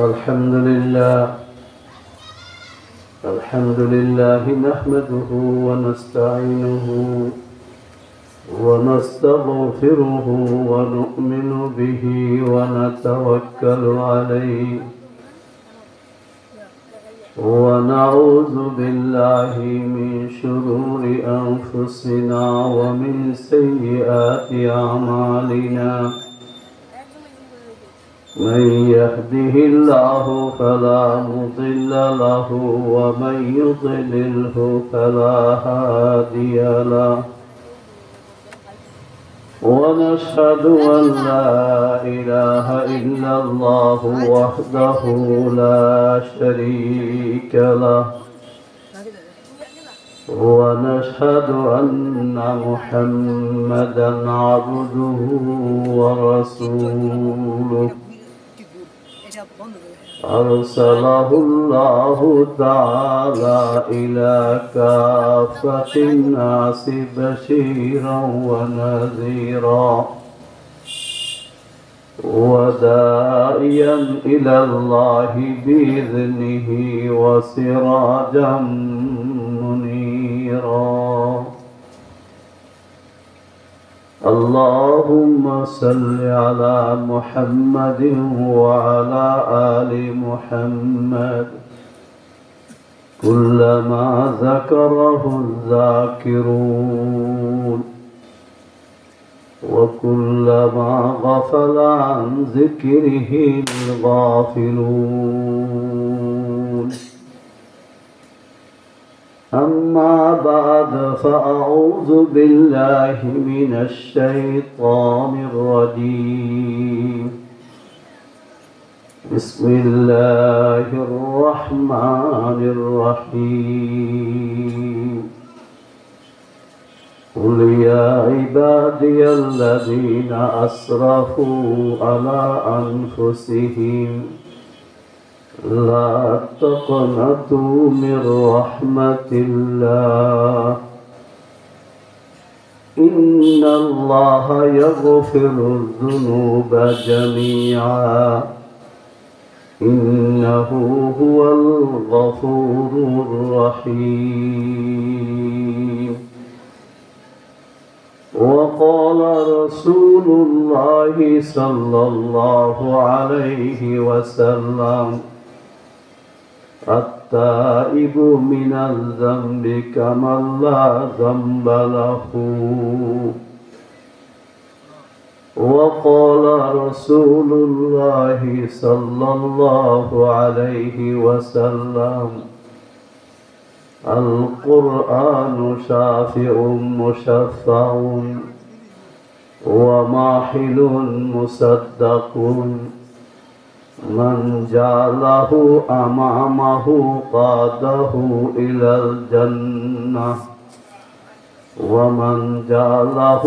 الحمد لله نحمده ونستعينه ونستغفره ونؤمن به ونتوكل عليه ونعوذ بالله من شرور أنفسنا ومن سيئات أعمالنا من يهده الله فلا مضل له ومن يضلله فلا هادي له ونشهد أن لا إله إلا الله وحده لا شريك له ونشهد أن محمدا عبده ورسوله أرسله الله تعالى إلى كافة الناس بشيرا ونذيرا وداعيا إلى الله بإذنه وسراجا منيرا اللهم صل على محمد وعلى آل محمد كلما ذكره الذاكرون وكلما غفل عن ذكره الغافلون أما بعد فأعوذ بالله من الشيطان الرجيم بسم الله الرحمن الرحيم قل يا عبادي الذين أسرفوا على أنفسهم لا تقنطوا من رحمة الله إن الله يغفر الذنوب جميعا إنه هو الغفور الرحيم وقال رسول الله صلى الله عليه وسلم التائب من الذنب كمن لا ذنب له وقال رسول الله صلى الله عليه وسلم القرآن شافع مشفع وماحل مصدق من جعله أمامه قاده إلى الجنة ومن جعله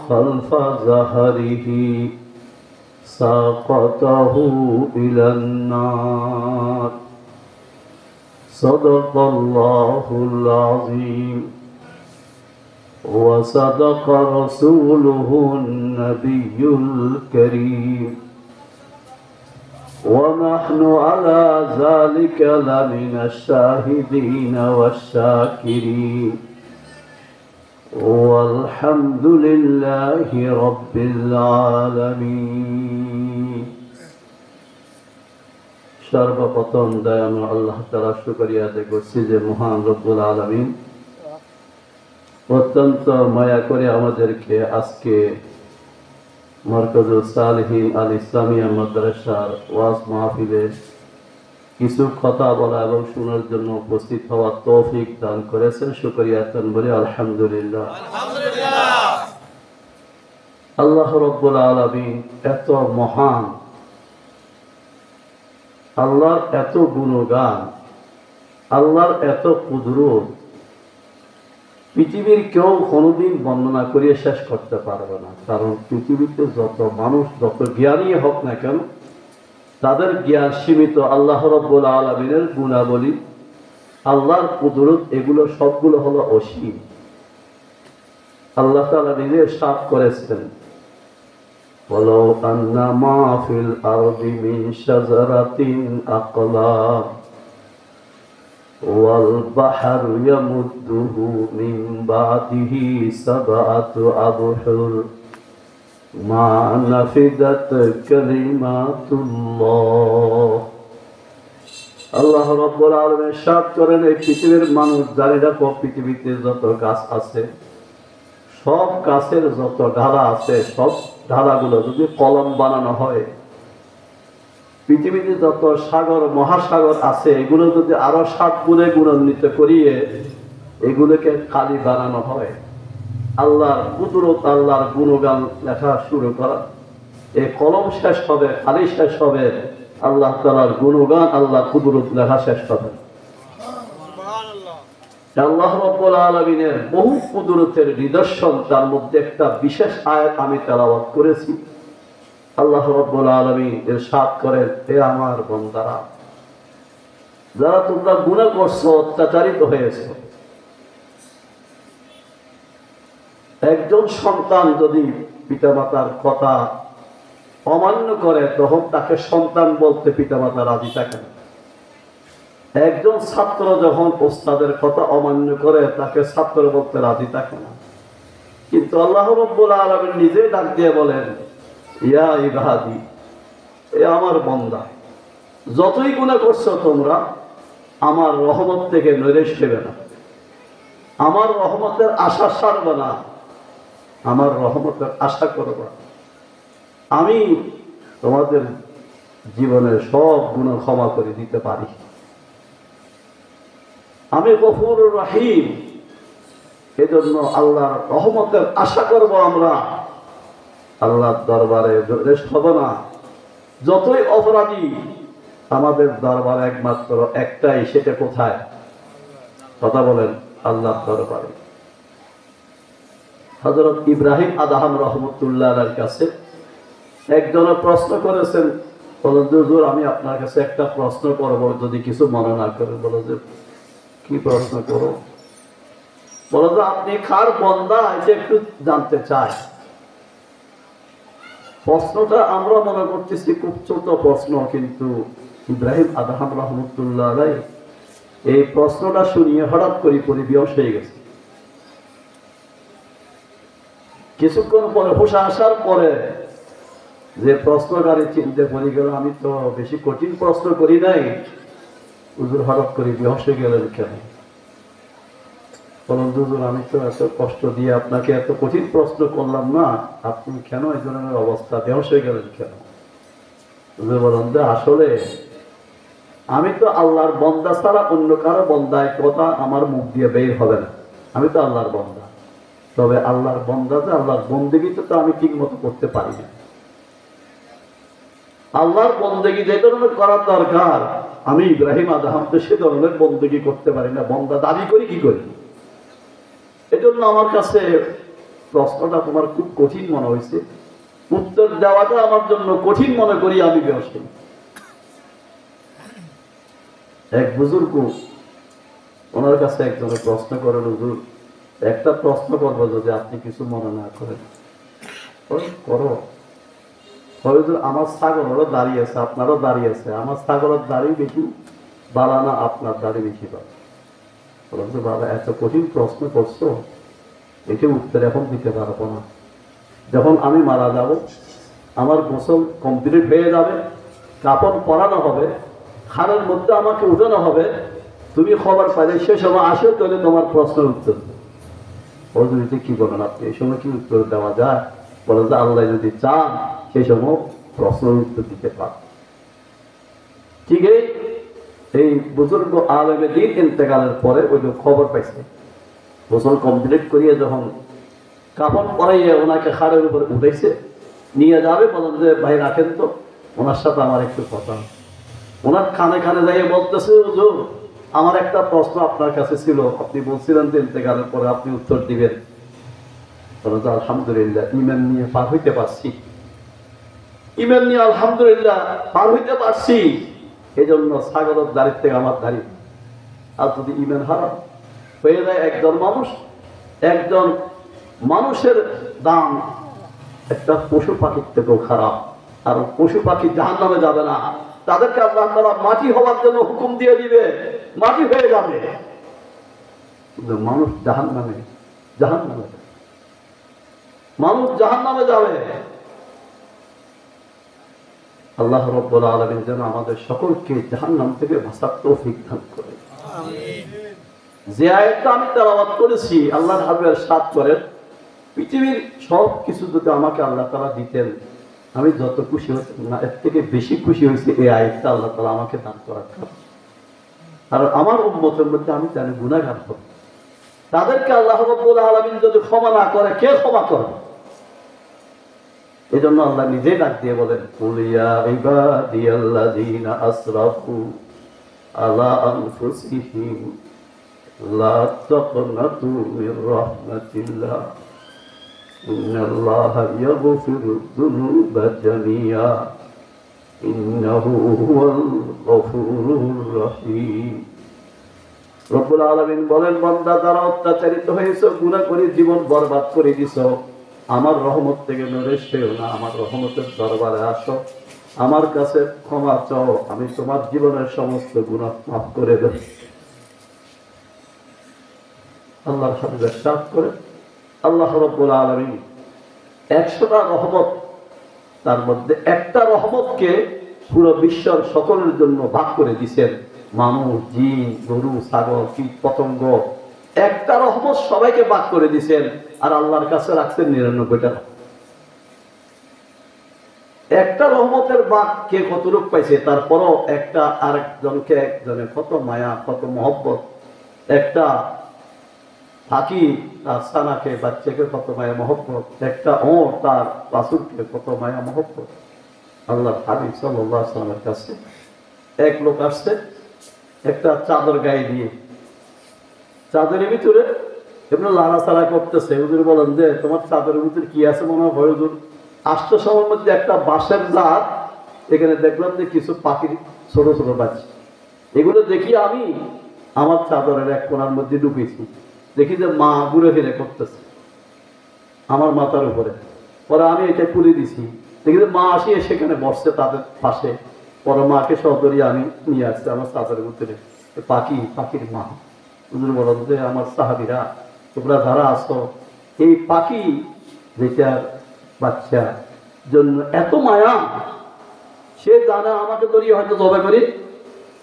خلف ظهره ساقطه إلى النار صدق الله العظيم وصدق رسوله النبي الكريم ونحن على ذلك لمن الشاهدين والشاكرين والحمد لله رب العالمين সর্বপ্রথম দয়াময় আল্লাহ তাআলা শুকরিয়া আদায় করছি যে মহান রব্বুল আলামিন অত্যন্ত মায়া করে আমাদেরকে আজকে মারকাজুস সালিহিন আল ইসলামিয়া মাদ্রাসার ওয়াজ মাহফিলে কিছু কথা বলা এবং শোনার জন্য উপস্থিত হওয়ার তৌফিক দান করেছেন। শুকরিয়া আদায় বলি আলহামদুলিল্লাহ। আল্লাহ রব্বুল আলামিন এত মহান, আল্লাহর এত গুণগান, আল্লাহর এত কুদরত পৃথিবীর কেউ কোনোদিন বর্ণনা করিয়ে শেষ করতে পারবে না। কারণ পৃথিবীতে যত মানুষ, যত জ্ঞানী হোক না কেন, তাদের জ্ঞান সীমিত। আল্লাহ রাব্বুল আলামিনের গুণাবলী, আল্লাহর কুদরত, এগুলো সবগুলো হলো অসীম। আল্লাহ তাআলা নিজে সাফ করেছেন ولو أن ما في الأرض من شجرة أقلام والبحر يمده من بعده سبعة أبحر ما نفدت كلمات الله আল্লাহ রাব্বুল আলামিন ইরশাদ করেন, এই পৃথিবীর মানুষ জানি রাখো, পৃথিবীতে যত গাছ আছে সব গাছের যত ঢালা আছে সব ঢালাগুলো যদি কলম বানানো হয়, পৃথিবীতে যত সাগর মহাসাগর আছে এগুলো যদি আরো 7 গুণে গুণান্বিত করিয়ে এগুলোকে কালি বানানো হয়, আল্লাহর কুদরত আল্লাহর গুণগান লেখা শুরু করা, এই কলম শেষ হবে, কালি শেষ হবে, আল্লাহ তাআলার গুণগান আল্লাহ কুদরত লেখা শেষ হবে। আল্লাহ রাব্বুল আলামিনের বহু কুদরতের নিদর্শন, তার মধ্যে একটা বিশেষ আয়াত আমি তেলাওয়াত করেছি। আল্লাহ রাব্বুল আলামিন ইরশাদ করেন, হে আমার বান্দারা, যারা তোমরা গুনাহ করছো, অত্যাচারিত হয়েছে, একজন সন্তান যদি পিতামাতার কথা অমান্য করে তখন তাকে সন্তান বলতে পিতামাতা রাজি থাকে না। একজন ছাত্র যখন ওস্তাদের কথা অমান্য করে তাকে ছাত্র বলতে রাজি থাকে না। কিন্তু আল্লাহ রাব্বুল আলামিন নিজেই ডাক দিয়ে বলেন, ইয়া ইবাদি, এ আমার বান্দা, যতই গুনাহ করছো তোমরা আমার রহমত থেকে নৈরাশ হবে না, আমার রহমতের আশা ছাড়বে না, আমার রহমতের আশা করবা। আমি তোমাদের জীবনের সব গুনাহ ক্ষমা করে দিতে পারি। আমি গফুরুর রহিম, এজন্য আল্লাহর রহমতের আশা করব আমরা। আল্লাহর দরবারে রেস্ট হব না। যতই অপরাধী, আমাদের দরবার একমাত্র একটাই, সেটা কোথায়? কথা বলেন, আল্লাহর দরবারে। হযরত ইব্রাহিম আদহাম রহমতুল্লাহ আলাইহির কাছে একজনের প্রশ্ন করেছেন, বলেন হুজুর আমি আপনার কাছে একটা প্রশ্ন করব, যদি কিছু মনে না করেন। বলে যে কি প্রশ্ন করো? বলো যে আপনি কার বান্দা, এটা একটু জানতে চাই। প্রশ্নটা আমরা মনে করতেছি খুব ছোট প্রশ্ন, কিন্তু ইব্রাহিম আদহাম রহমতুল্লাহ আলাইহি এই প্রশ্নটা শুনিয়ে হঠাৎ করে পরিবেশ হয়ে গেছে। কিছুক্ষণ পরে হুঁশ আসার পরে যে প্রশ্নকারী চিন্তা করে গেল, আমি তো বেশি কঠিন প্রশ্ন করি নাই, হুজুর হঠাৎ করে বেহুশ হয়ে গেলেন কেন? বলুন হুজুর, আমি তো এত কষ্ট দিয়ে আপনাকে এত কঠিন প্রশ্ন করলাম না, আপনি কেন এই ধরনের অবস্থা, বেহুশ হয়ে গেলেন কেন? হুজুর বলেন যে আসলে আমি তো আল্লাহর বান্দা ছাড়া অন্য কারো বান্দার কথা আমার মুখ দিয়ে বের হবে না। আমি তো আল্লাহর বান্দা, তবে আল্লাহর বান্দা যে আল্লাহর বন্দেগী তো আমি ঠিক মতো করতে পারি না। আল্লাহর বন্দেগী যে ধরনের করার দরকার, আমি ইব্রাহিম আদহাম তো সে ধরনের বন্দেগী করতে পারি না, বান্দা দাবি করি কি করি। এজন্য আমার কাছে প্রশ্নটা তোমার খুব কঠিন মনে হয়েছে, উত্তর দেওয়াটা আমার জন্য কঠিন মনে করি আমি বেহুশ। এক বুজুর্গ ওনার কাছে একজনের প্রশ্ন করেন, হুজুর একটা প্রশ্ন করবো যদি আপনি কিছু মনে না করেন। করো। হুজুর আমার ছাগলেরও দাঁড়িয়ে আছে, আপনারও দাঁড়িয়ে আছে, আমার ছাগলের দাড়ি বেশি বাড়া না আপনার দাড়ি বেশি বাড়া? বললাম যে বাবা এত কঠিন প্রশ্ন করছো, এটি উত্তর এখন দিতে পারবো না। যখন আমি মারা যাব, আমার গোসল কমপ্লিট হয়ে যাবে, কাপড় পরানো হবে, খানের মধ্যে আমাকে উঠানো হবে, তুমি খবর পাইলে সে সময় আসে তাহলে তোমার প্রশ্নের উত্তর দেবে। হুজুর এটা কি বলেন আপনি, এই সময় কি উত্তর দেওয়া যায়? বলেন যে আল্লাহ যদি চান সেই সময় প্রশ্নের উত্তর দিতে পারে। ঠিক এই বুজুর্গ আলেমে দিন ইন্তেকালের পরে ওই খবর পাইছে, গোসল কমপ্লিট করিয়ে যখন কাপড় পরাইয়ে ওনাকে খাড়ের উপরে উঠেছে, নিয়ে যাবে, বলেন যে ভাই রাখেন তো, ওনার সাথে আমার একটু কথা। ওনার কানে কানে যাইয়ে বলতেছে, হুজুর আমার একটা প্রশ্ন আপনার কাছে ছিল, আপনি বলছিলেন যে ইন্তেকালের পরে আপনি উত্তর দিবেন। বলেন যে আলহামদুলিল্লাহ ঈমান নিয়ে পার হইতে পারছি, ঈমান নিয়ে আলহামদুলিল্লাহ পার হইতে পারছি, এই জন্য ছাগলের দাড়ির থেকে আমার দাড়ি। আর যদি ঈমান হারাম হয়ে যায় একজন মানুষের দাম একটা পশু পাখির থেকেও খারাপ। আর পশু পাখি জাহান্নামে যাবে না, তাদেরকে আল্লাহ তাআলা মাটি হওয়ার জন্য হুকুম দিয়ে দিবে, মাটি হয়ে যাবে। কিন্তু মানুষ জাহান্নামে যাবে, মানুষ জাহান্নামে যাবে। আল্লাহ রাব্বুল আলামিন যেন আমাদের সকলকে জাহান্নাম থেকে বাঁচার তৌফিক দান করে। যে আয়াতটা আমি তেলাওয়াত করেছি, আল্লাহর হাবিব ইরশাদ করেন, পৃথিবীর সব কিছু যদি আমাকে আল্লাহ তাআলা দিতেন, আমি যত খুশি হতাম না, এর থেকে বেশি খুশি হয়েছে এই আয়াতটা আল্লাহ তাআলা আমাকে দান করার কারণে। আর আমার উম্মতের মধ্যে আমি জানি গুনাহগার হব, তাদেরকে আল্লাহ রাব্বুল আলামিন যদি ক্ষমা না করে, কে ক্ষমা করবে? এজন্য আল্লাহ নিজেই ডাক দিয়ে বলেন, কুল ইয়া ইবাদিয়াল্লাযীনা আসরাফু আলা আনফুসিহিম লা তাকনাতু মির রাহমাতিল্লাহ ইন্নাল্লাহা ইয়াগফিরুয যুনুবা জামিআ ইন্নাহু হুয়াল গফুরুর রহিম। রব্বুল আলামিন বলেন, বান্দা যারা অত্যাচারিত হয়েছে, গুনাহ করে জীবন বরবাদ করে দিছো, আমার রহমত থেকে নড়ে এসেও না, আমার রহমতের দরবারে আসো, আমার কাছে ক্ষমা চাও, আমি তোমার জীবনের সমস্ত গুনাহ মাফ করে দেব। আল্লাহর সাথে ইরশাদ করে আল্লাহ রাব্বুল আলামিন 100টা রহমত, তার মধ্যে একটা রহমতকে পুরো বিশ্বের সকলের জন্য ভাগ করে দিয়েছেন। মানুষ, জিন, গরু, ছাগল, কীট পতঙ্গ, একটা রহমত সবাইকে ভাগ করে দিয়েছেন, আর আল্লাহর কাছে রাখছেন 99টা। একটা রহমতের ভাগ কে কতটুক পাইছে, তারপরও একটা আরেকজনকে একজনের কত মায়া, কত মহব্বত। একটা ফাঁকি তার সানাকে, বাচ্চাকে কত মায়া মহব্বত, একটা ওঁর তার বাছুরকে কত মায়া মহব্বত। আল্লাহর হাবিব সাল্লাল্লাহু আলাইহি ওয়াসাল্লামের কাছে এক লোক আসছে, একটা চাদর গায়ে দিয়ে, চাদরের ভিতরে এমনি লাড়াচাড়া করতেছে। হুজুর বলেন যে, তোমার চাদরের ভিতরে কি আছে মনে হয়? হুজুর, আসতে সময়ের মধ্যে একটা বাঁশের জাত, এখানে দেখলাম যে কিছু পাখির ছোট ছোট বাচ্চা, এগুলো দেখি আমি আমার চাদরের এক কোণার মধ্যে ঢুকেছি, দেখি যে মা ঘুরে ফিরে করতেছে আমার মাথার উপরে। পরে আমি এটা তুলে দিছি, দেখি যে মা আসিয়ে সেখানে বসছে তাদের পাশে। পরে মাকে সহদরিয়ে আমি নিয়ে আসছি আমার চাদরের ভিতরে। পাখির মা। হুজুর বলেন যে, আমার সাহাবীরা, তোমরা যারা আছো, এই পাখি যেটা বাচ্চা জন্য এত মায়া, সে জানে আমাকে ধরিয়ে হয়তো জবাই করে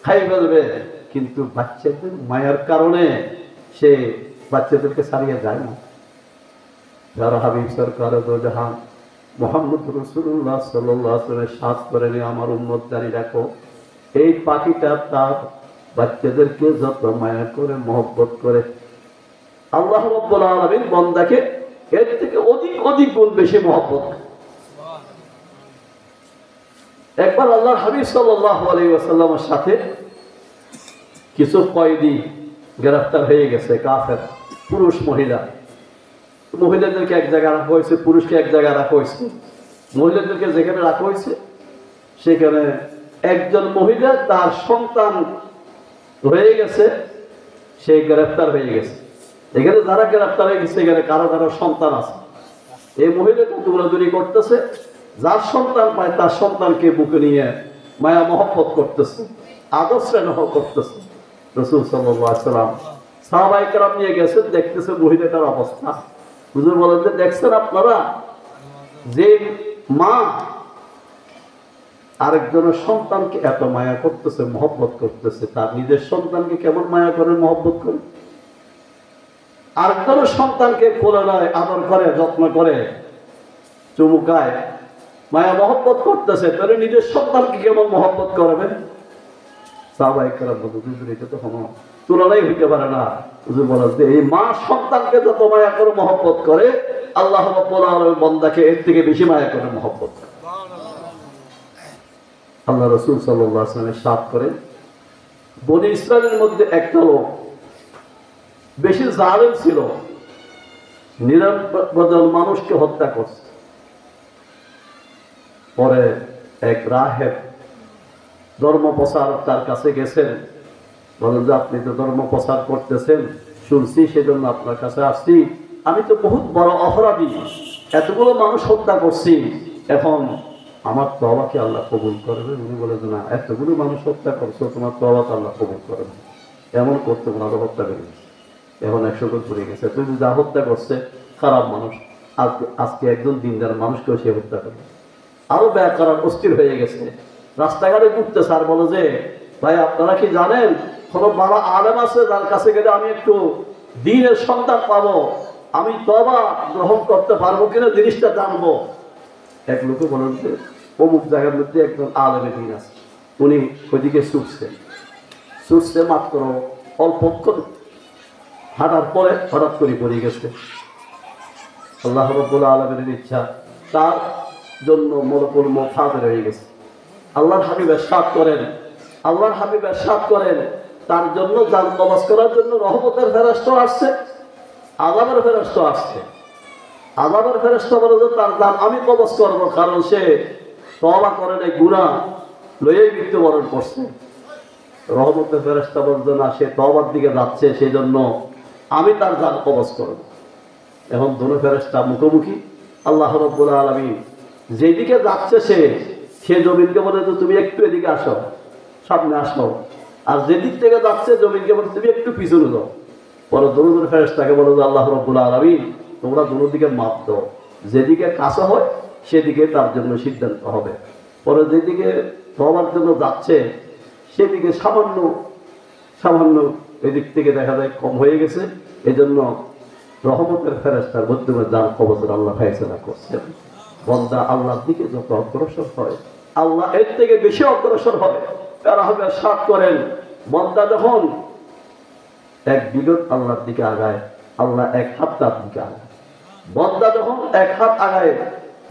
খাই ফেলবে, কিন্তু বাচ্চাদের মায়ার কারণে সে বাচ্চাদেরকে ছাড়িয়ে যায় না। যারা হাবিব সরকার দো জাহান মুহাম্মদ রাসূলুল্লাহ সাল্লাল্লাহু আলাইহি ওয়াসাল্লাম সাথ করেন, আমার উম্মত জানি রাখো, এই পাখিটা তার বাচ্চাদেরকে যত মায়া করে, মহব্বত করে, আল্লাহ রাব্বুল আলামিন বান্দাকে এর থেকে অধিক গুণ বেশি মহব্বত। একবার আল্লাহর হাবিব সাল্লাল্লাহু আলাইহি ওয়াসাল্লামের সাথে কিছু কয়েদি গ্রেফতার হয়ে গেছে, কাফের, পুরুষ মহিলা। মহিলাদেরকে এক জায়গায় রাখা হয়েছে, পুরুষকে এক জায়গায় রাখা হয়েছে। মহিলাদেরকে যেখানে রাখা হয়েছে সেখানে একজন মহিলা, তার সন্তান হয়ে গেছে, সে গ্রেফতার হয়ে গেছে। এখানে যারা গ্রেফতার হয়ে গেছে, এখানে কারো কারো সন্তান আছে। এই মহিলাকে দৌড়াদৌড়ি করতেছে, যার সন্তান পায় তার সন্তানকে বুকে নিয়ে মায়া মহব্বত করতেছে, আদর স্নেহ করতেছে। রাসূল সাল্লাল্লাহু আলাইহি ওয়াসাল্লাম সাহাবায়ে কেরাম নিয়ে গেছেন, দেখতেছে মহিলাটার অবস্থা। হুজুর বলেন যে, দেখছেন আপনারা, যে মা আরেকজনের সন্তানকে এত মায়া করতেছে, মহব্বত করতেছে, তার নিজের সন্তানকে কেমন মায়া করে, মহব্বত করে? আরেকজনের সন্তানকে কোলে নেয়, আদর করে, যত্ন করে, চুমুকায়, মায়া মহব্বত করতেছে, তাহলে নিজের সন্তানকে কেমন মহব্বত করবেন? সাহাবায়ে কেরাম বলতেন, হুজুর, এটা তো কোনো তুলনাই হইতে পারে না। হুজুর বলেন যে, এই মা সন্তানকে যত মায়া করে, মহব্বত করে, আল্লাহ রাব্বুল আলামিন বান্দাকে এর থেকে বেশি মায়া করে, মহব্বত করে। আল্লাহ রাসূল সাল্লাল্লাহু আলাইহি ওয়াসাল্লাম সাথ করে, বনি ইসরাইলের মধ্যে একটা লোক বেশি জালেম ছিল, নিরপরাধ মানুষকে হত্যা করছে। পরে এক রাহেব ধর্ম প্রচার তার কাছে গেছেন, বলেন যে, আপনি তো ধর্ম প্রচার করতেছেন, শুনছি, সেজন্য আপনার কাছে আসছি। আমি তো বহুত বড় অপরাধী, এতগুলো মানুষ হত্যা করছি, এখন আমার তওবাকে আল্লাহ কবুল করবে? উনি বলে যে না, এতগুলো মানুষ হত্যা করছো, তোমার তওবাকে আল্লাহ কবুল করবে। এমন করতে ওনারা হত্যা করে গেছে, এখন 100 জন পড়ে গেছে। তুমি যা হত্যা করছে খারাপ মানুষ, আজকে একজন দিনদার মানুষকেও সে হত্যা করবে। আরো ব্যয় করার অস্থির হয়ে গেছে, রাস্তাঘাটে ঘুরতেছে আর বলে যে ভাই আপনারা কি জানেন কোন বাবা আলেম আছে যার কাছে গেলে আমি একটু দ্বীনের সন্তান পাবো, আমি তওবা গ্রহণ করতে পারবো কিনা জিনিসটা জানবো। এক লোকে বলেন যে অমুক জায়গার মধ্যে একজন আলেমের দ্বীন আছে, উনি ওইদিকে ছুটছে মাত্র অল্পক্ষণ হাঁটার পরে হঠাৎ করে পড়ে গেছে। আল্লাহ রাব্বুল আলামিনের ইচ্ছা তার জন্য মরকুল মউত হাজির হয়ে গেছে। আল্লাহর হাবিব ইরশাদ করেন তার জন্য জান কবজ করার জন্য রহমতের ফেরেশতা আসছে, আযাবের ফেরেশতা আসছে। আযাবের ফেরেশতা বলে যে তার জান আমি কবজ করব, কারণ সে তওবা করে নাই, গুনাহ লইয়াই মৃত্যুবরণ করছে। রহমতের ফেরেশতা বলছে না, সে তওবার দিকে যাচ্ছে, সেই জন্য আমি তার জান কবজ করব। এখন দুনো ফেরেশতা মুখোমুখি। আল্লাহ রাব্বুল আলামিন যেদিকে যাচ্ছে সে জমিনকে বলে যে তুমি একটু এদিকে আসো, সামনে আসো, আর যেদিক থেকে যাচ্ছে জমিনকে বলে তুমি একটু পিছনে যাও। পরে দুনো ফেরেশতাকে বলে যে আল্লাহ রাব্বুল আলামিন তোমরা দুনো দিকে মাপ দাও, যেদিকে কাছে হয় সেদিকে তার জন্য সিদ্ধান্ত হবে। পরে যেদিকে তওবার জন্য যাচ্ছে সেদিকে সামান্য এদিক থেকে দেখা যায় কম হয়ে গেছে, এজন্য রহমতের ফেরেশতার মাধ্যমে জান কবজের আল্লাহ ফয়সালা করছেন। বান্দা আল্লাহর দিকে যত অগ্রসর হয় আল্লাহ এর থেকে বেশি অগ্রসর হবে। তারা হবে সাত করেন, বান্দা যখন এক বিগত আল্লাহর দিকে আগায়, আল্লাহ এক হাত তার দিকে আগায়। বান্দা যখন এক হাত আগায়,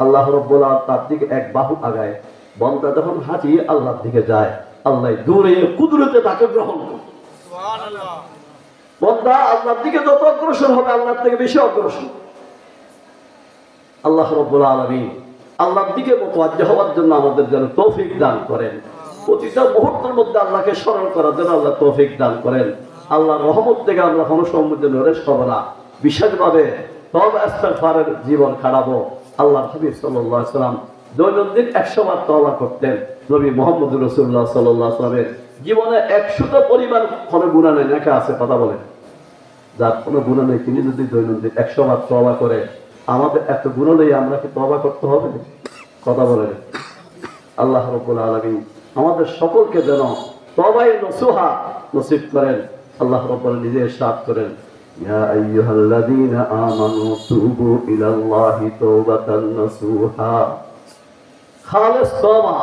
আল্লাহ রাব্বুল আলামিন তার দিকে এক বাহু আগায়। বান্দা যখন হাঁটিয়ে আল্লাহর দিকে যায়, আল্লাহ দূরে কুদরতে তাকে গ্রহণ করে। সুবহানাল্লাহ। বান্দা আল্লাহর দিকে যত অগ্রসর হবে আল্লাহর থেকে বেশি অগ্রসর। আল্লাহ রাব্বুল আলামিন আল্লাহর দিকে মুতাওয়াজ্জিহ হওয়ার জন্য আমাদের যেন তৌফিক দান করেন। প্রতিটা মুহূর্তের মধ্যে আল্লাহকে স্মরণ করার জন্য আল্লাহ তৌফিক দান করেন। আল্লাহর রহমত থেকে আমরা কোনো সম্মুখে নরেশ হব না, বিশেষভাবে তওবা ইস্তিগফারের জীবন কাটাবো। আল্লাহর হাবিব সাল্লাল্লাহু আলাইহি ওয়াসাল্লাম দৈনন্দিন 100 বার তওবা করতেন। নবী মুহাম্মদুর রাসূলুল্লাহ সাল্লাল্লাহু আলাইহি ওয়াসাল্লামের জীবনে 100টা পরিবার কোনো গুনাহ নেই, নাকি আছে? কথা বলেন। যার কোনো গুনাহ নেই তিনি যদি দৈনন্দিন 100 বার তওবা করে, আমাদের এত গুনাহ নেই, আমরা কি তওবা করতে হবে না? কথা বলেন। আল্লাহ রাব্বুল আলামিন আমাদের সকলকে যেন তওবায়ে নসুহা নসিব করেন। আল্লাহ রাব্বুল নিজে ইরশাদ করেন, ইয়া আইয়ুহাল্লাযীনা আমানু তুবু ইলাল্লাহি তাওবাতান নাসুহা। খালেস তওবা,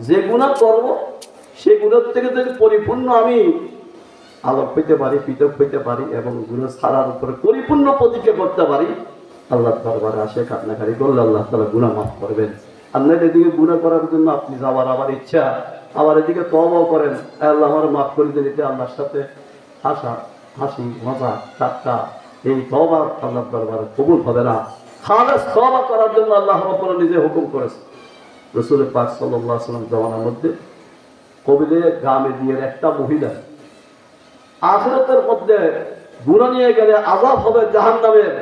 যে গুনাহ করব সেই গুনাহ থেকে যদি পরিপূর্ণ আমি আলোক পেতে পারি, পৃথক হইতে পারি এবং গুনাহ ছাড়ার উপরে পরিপূর্ণ প্রতিজ্ঞা করতে পারি, আল্লাহর দরবারে আসে কান্নাকারি করলে আল্লাহ তাআলা গুনাহ মাফ করবেন। আপনার এদিকে গুনাহ করার জন্য আপনি যাওয়ার আবার ইচ্ছা, আবার এদিকে তওবাও করেন, আল্লাহ আমার মাফ করে দিন, এটা আল্লাহর সাথে হাসি মজা ঠাট্টা, এই তওবা আল্লাহর দরবারে কবুল হবে না। খালেস তওবা করার জন্য আল্লাহ রাব্বুল নিজে হুকুম করেছে। রাসূল পাক সাল্লাল্লাহু আলাইহি ওয়াসাল্লাম জামানার মধ্যে কবিলে গ্রামে দিয়ে একটা মহিলা আখিরাতের মধ্যে গুনাহ নিয়ে গেলে আযাব হবে জাহান্নামের,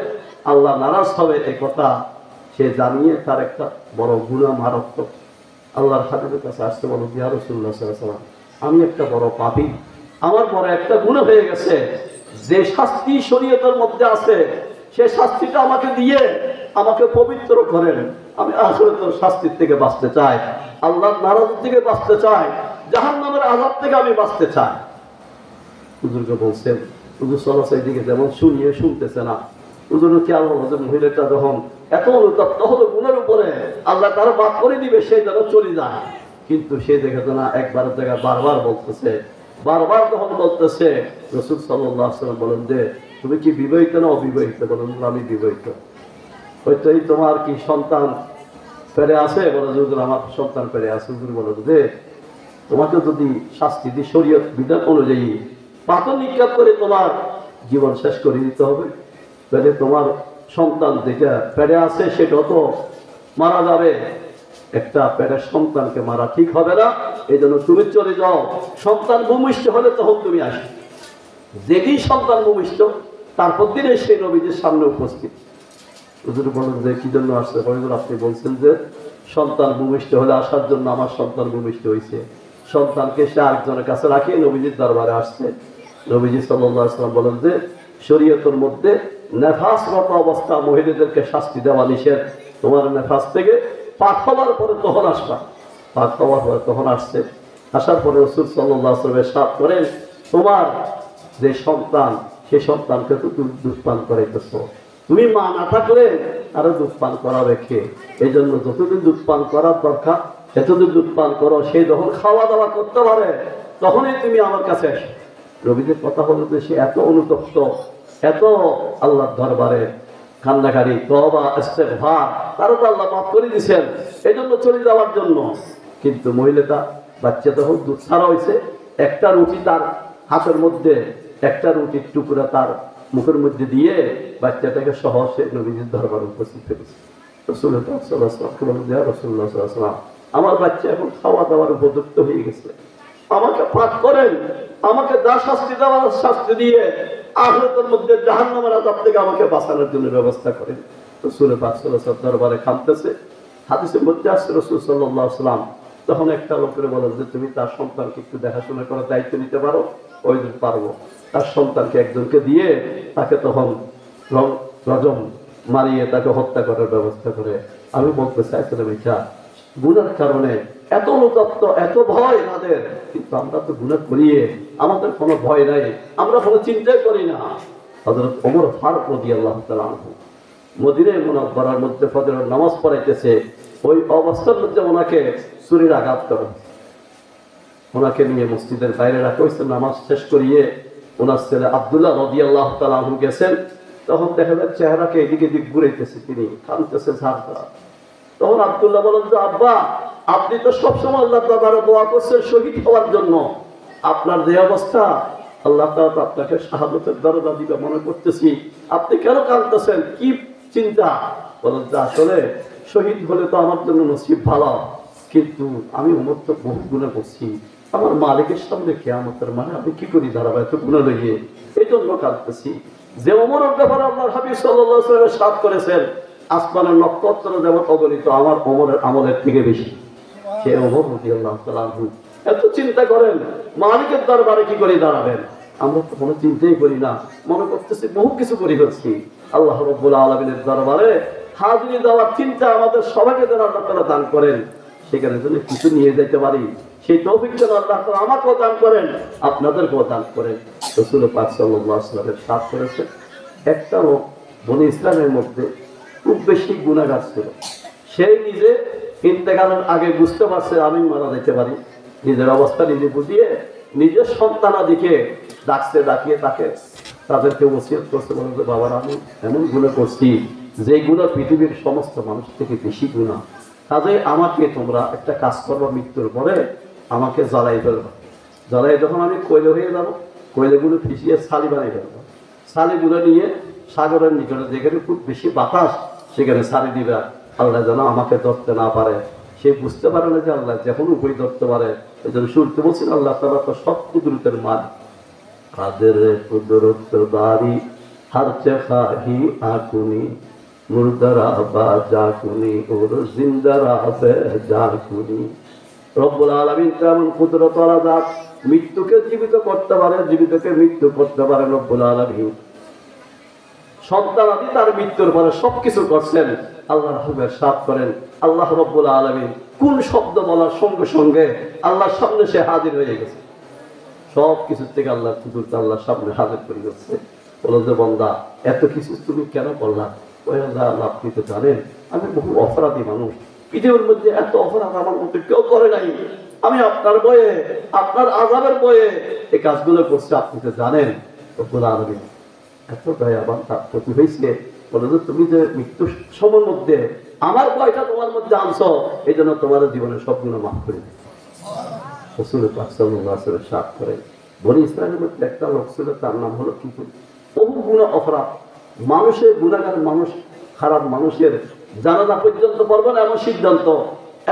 আল্লাহ নারাজ হবে, এই কথা সে জানিয়ে তার একটা বড় গুনাহ মারাত্মক আল্লাহর হাবিবের কাছে আসতে বলো, ইয়া রাসূলুল্লাহ সাল্লাল্লাহু আলাইহি ওয়াসাল্লাম আমি একটা বড় পাপী, আমার বড় একটা গুনাহ হয়ে গেছে, যে শাস্তি শরীয়তের মধ্যে আছে সেই শাস্তিটা আমাকে দিয়ে আমাকে পবিত্র করেন। আমি আখিরাতের শাস্তির থেকে বাঁচতে চাই, আল্লাহর নারাজের থেকে বাঁচতে চাই, জাহান্নামের আযাব থেকে আমি বাঁচতে চাই। হুজুরকে বলছেন, হুজুর সাল্লাল্লাহু আলাইহি ওয়াসাল্লাম যেমন শুনতেছে না। হুজুর খেয়াল হলো যে মহিলাটা যখন এত অনুতপ্ত হলো গুনার উপরে, আল্লাহ তারা মাফ করে দিবে, সেই যেন চলে যায়। কিন্তু সে দেখে না, একবারের জায়গায় বারবার যখন বলতেছে, রাসূল সাল্লাল্লাহু আলাইহি ওয়াসাল্লাম বলেন যে তুমি কি বিবাহিত না অবিবাহিত? বলেন আমি বিবাহিত। হয়তো এই তোমার কি সন্তান পেরে আছে? বলে হুজুর আমার সন্তান পেরে আছে। হুজুর বলে যে তোমাকে যদি শাস্তি দিয়ে শরীয়ত বিধান অনুযায়ী পাথর নিক্ষেপ করে তোমার জীবন শেষ করে দিতে হবে, তাহলে তোমার সন্তান যেটা পেরে আছে সেটা তো মারা যাবে। একটা পেটের সন্তানকে মারা ঠিক হবে না, এই জন্য তুমি চলে যাও। সন্তান ভূমিষ্ঠ হলে তখন তুমি আসো। যেদিন সন্তান ভূমিষ্ঠ তারপর দিনে সেই নবীদের সামনে উপস্থিত। হুজুর বলেন যে কি জন্য আসছে? হুজুর আপনি বলছেন যে সন্তান ভূমিষ্ঠ হলে আসার জন্য, আমার সন্তান ভূমিষ্ঠ হয়েছে। সন্তানকে সে আরেকজনের কাছে রাখিয়ে নবীজির দরবারে আসছে। নবীজি সাল্লাল্লাহু আলাইহি ওয়াসাল্লাম বলেন যে শরীয়তের মধ্যে নেফাসরত অবস্থা মহিলাদেরকে শাস্তি দেওয়া নিষেধ। তোমার নেফাস থেকে পাক হওয়ার পরে তখন আসবা। পাক হওয়ার পরে তখন আসছে। আসার পরে রাসূল সাল্লাল্লাহু আলাইহি ওয়াসাল্লাম ইরশাদ করেন, তোমার যে সন্তান, সেই সন্তানকে তো তুমি দুধ পান করাইতেছ। তুমি মা না থাকলে আরো দুধ পান করাবে কে? এই জন্য যতদিন দুধ পান করার দরকার এতদিন দুধ পান করো। সেই যখন খাওয়া দাওয়া করতে পারে তখনই তুমি আমার কাছে আসো। নবীদের কথা হলো যে সে এত অনুতপ্ত, এত আল্লাহর দরবারে কান্নাকারী, তওবা ইস্তেগফার, তারও তো আল্লাহ মাফ করে দিয়েছেন, এই জন্য চলে যাওয়ার জন্য। কিন্তু মহিলাটা বাচ্চা তখন দুধ ছাড়া হয়েছে, একটা রুটি তার হাতের মধ্যে, একটা রুটির টুকরা তার মুখের মধ্যে দিয়ে বাচ্চাটাকে সহজে নবীজির দরবারে উপস্থিত করেছে। রাসূলুল্লাহ সাল্লাল্লাহু আলাইহি ওয়াসাল্লাম বলেন, ইয়া রাসূলুল্লাহ সাল্লাল্লাহু আলাইহি ওয়াসাল্লাম, আমার বাচ্চা এখন খাওয়া দাওয়ার উপযুক্ত হয়ে গেছে, আমাকে পাক করেন, আমাকে যা শাস্তি দেওয়ার শাস্তি দিয়ে আখিরাতের মধ্যে জাহান্নামের আযাব থেকে আমাকে বাঁচানোর জন্য ব্যবস্থা করেন। রাসূল পাক সাল্লাল্লাহু আলাইহি ওয়াসাল্লাম দরবারে কাঁদতেছে। হাদিসের মধ্যে আসছে রাসূল সাল্লাল্লাহু আলাইহি ওয়াসাল্লাম তখন একটা লোকের বলেন যে তুমি তার সন্তানকে একটু দেখাশোনা করার দায়িত্ব নিতে পারো? ওই দিন পারবো। তার সন্তানকে একজনকে দিয়ে তাকে তখন রজম মারিয়ে তাকে হত্যা করার ব্যবস্থা করে। আমি বলতে চাইছিলাম এটা গুনার কারণে এত অনুতপ্ত, এত ভয় তাদের, কিন্তু আমরা তো গুনাহ করিয়ে আমাদের কোনো ভয় নাই, আমরা কোনো চিন্তাই করি না। হযরত ওমর ফারুক রাদিয়াল্লাহু তাআলা আনহু মদিনা মুনাওয়ারার মধ্যে ফজরের নামাজ পড়াইতেছে, ওই অবস্থার মধ্যে ওনাকে ছুরির আঘাত করে, ওনাকে নিয়ে মসজিদের বাইরে রাখা হয়েছে। নামাজ শেষ করিয়ে ওনার ছেলে আব্দুল্লাহ রাদিয়াল্লাহু তাআলা আনহু গেছেন। তখন দেখা যায় চেহারাকে এদিকে দিক ঘুরাইতেছে, তিনি কাঁদতেছে ঝাড় দ্বারা। তখন আব্দুল্লাহ বলেন যে আব্বা, আপনি তো সবসময় আল্লাহ তাআলার দোয়া করছেন শহীদ হওয়ার জন্য, আপনার যে অবস্থা আল্লাহ তাআলা আপনাকে শাহাদাতের দরজা দিবে মনে করতেছি, আপনি কেন কাঁদতেছেন, কি চিন্তা? বলেন যে আসলে শহীদ হলে তো আমার জন্য নসিব ভালো, কিন্তু আমি ওমর তো বহু গুনাহ করছি, আমার মালিকের সামনে কিয়ামতের মানে আমি কি করি দাঁড়াবো এত গুনাহ লইয়ে, এই জন্য কাঁদতেছি। যে ওমরের ব্যাপারে আল্লাহর হাবিব সাল্লাল্লাহু আলাইহি ওয়াসাল্লাম সাদ করেছেন, আসমানের নক্ষত্র যেমন অগণিত আমার ওমরের আমলের থেকে বেশি। সে ওমর রাদিয়াল্লাহু তাআলা আনহু এত চিন্তা করেন মালিকের দরবারে কি করে দাঁড়াবেন। আমরা তো কোনো চিন্তাই করি না, মনে করতেছি বহু কিছু করে ফেলছি। আল্লাহ রাব্বুল আলামিনের দরবারে হাজিরি দেওয়ার চিন্তা আমাদের সবাইকে যেন আল্লাহ তাআলা দান করেন, সেখানে যদি কিছু নিয়ে যেতে পারি সেই তৌফিক যেন আল্লাহ তাআলা আমাকেও দান করেন, আপনাদেরকেও দান করেন। রাসূল পাক সাল্লাল্লাহু আলাইহি ওয়াসাল্লামের সাথ করেছে একটা লোক বনি ইসরাইলের মধ্যে খুব বেশি গুনাহগার ছিল। সেই নিজে ইন্তেকালের আগে বুঝতে পারছে আমি মারা যেতে পারি, নিজের অবস্থা নিজে বুঝিয়ে নিজের সন্তানাদিকে ডাকছে, ডাকিয়ে তাদেরকে ওসিয়ত করছে, বলে যে বাবারা আমি এমন গুনাহ করছি যে গুনাহ পৃথিবীর সমস্ত মানুষ থেকে বেশি গুনাহ, কাজে আমাকে তোমরা একটা কাজ করবা, মৃত্যুর পরে আমাকে জ্বালাই ফেলবা, জ্বালাই যখন আমি কয়লা হয়ে যাবো, কয়লাগুলো ফিসিয়ে ছালি বানিয়ে ফেলবো, ছালিগুলো নিয়ে সাগরের নিকটে যেখানে খুব বেশি বাতাস সেখানে ছাড়ি দিবা, আল্লাহ যেন আমাকে ধরতে না পারে। সে বুঝতে পারে না যে আল্লাহ যখন উপায় ধরতে পারে। এই জন্য শুনতে বলছেন আল্লাহ তাআলা তো সব কুদরতের মালিক, কাদের কুদরত বাড়ি হারচে খাহি আকুনি মুর্দারা বা জাকুনি ওর জিন্দারা বে জাকুনি। রব্বুল আলামিন তেমন কুদরত ওয়ালা জাত, মৃত্যুকে জীবিত করতে পারে, জীবিতকে মৃত্যু করতে পারে রব্বুল আলামিন। সন্তানাদি তার মৃত্যুর পরে সবকিছু করছেন। আল্লাহ রাসূলের সাথ করেন আল্লাহ রাব্বুল আলামিন কোন শব্দ বলার সঙ্গে সঙ্গে আল্লাহর সামনে সে হাজির হয়ে গেছে, সব কিছু থেকে আল্লাহ কুদরত আল্লাহর সামনে হাজির করে গেছে। বলো যে বান্দা এত কিছু তুমি কেন করলা? ওই আল্লাহ আপনি তো জানেন আমি বহু অপরাধী মানুষ, পৃথিবীর মধ্যে এত অপরাধ আমার মধ্যে কেউ করে নাই, আমি আপনার বয়ে আপনার আযাবের বয়ে এই কাজগুলো করছি, আপনি তো জানেন। রব্বুল আলামিন এত দয়াবান তার প্রতি হয়েছে, বলে যে তুমি যে মৃত্যুর সময়ের মধ্যে আমার ভয়টা তোমার মধ্যে আনছো, এই জন্য তোমার জীবনের সবগুলো মাফ করে দিই। রাসূল পাক সাল্লাল্লাহু আলাইহি ওয়াসাল্লাম সাথ করেন বনি ইসরাইলের মধ্যে একটা লোক ছিল, তার নাম হলো কিন্তু বহু গুনাহ অপরাধ, মানুষের গুনাহগার মানুষ, খারাপ মানুষের জানাজা পর্যন্ত পড়বে না এমন সিদ্ধান্ত।